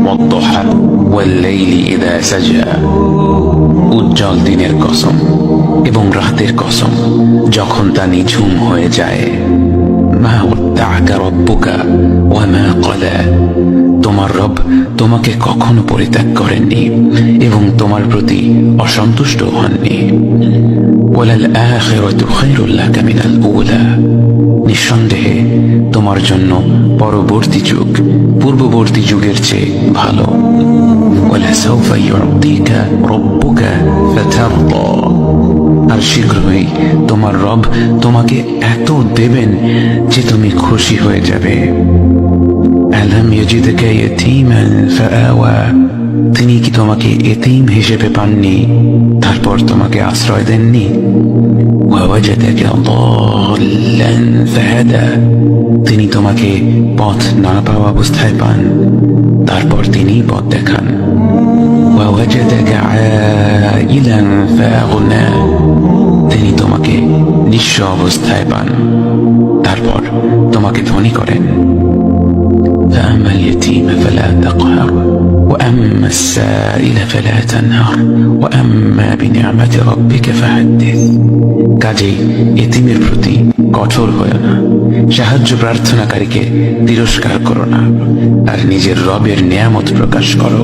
والضحى والليل إذا سجى উজ্জ্বল দিনের কসম এবং রাতের কসম যখন তা নিঝুম হয়ে যায়। মা ওয়াদ্দাআকা রাব্বুকা ওয়া মা ক্বালা, তোমার রব তোমাকে কখনো পরিত্যাগ করেননি এবং তোমার প্রতি অসন্তুষ্ট হননি। ওয়ালাল আখিরাতু খায়রুল লাকা মিনাল উলা, নিঃসন্দেহে তোমার জন্য পরবর্তী যুগ পূর্ববর্তী যুগের চেয়ে ভালো। ওয়ালাসাউফা ইউতিকা রাব্বুকা ফাতারদা, আর শীঘ্রই তোমার রব তোমাকে এত দেবেন যে তুমি খুশি হয়ে যাবে। আলাম ইয়াজিদকা ইয়াতীমান ফাআওয়া, তিনি কি তোমাকে এতিম হিসেবে পাননি তারপর তোমাকে আশ্রয় দেননি? ওয়াওয়াজাদাকা দাল্লান ফাহাদা, তিনি তোমাকে পথ না পাওয়া অবস্থায় পান তারপর তিনি পথ দেখান। ওয়াওয়াজাদাকা আইলান ফাআগনা, তিনি তোমাকে নিঃস্ব অবস্থায় পান তারপর তোমাকে ধনী করেন। فأما اليتيم فلا تقهر وأما السائل فلا تنهر وأما بنعمة ربك فحدث, কাজেই এতিমের প্রতি কঠোর হয়ো না, সাহায্য প্রার্থনাকারীকে তিরস্কার করো না, আর নিজের রবের নিয়ামত প্রকাশ করো।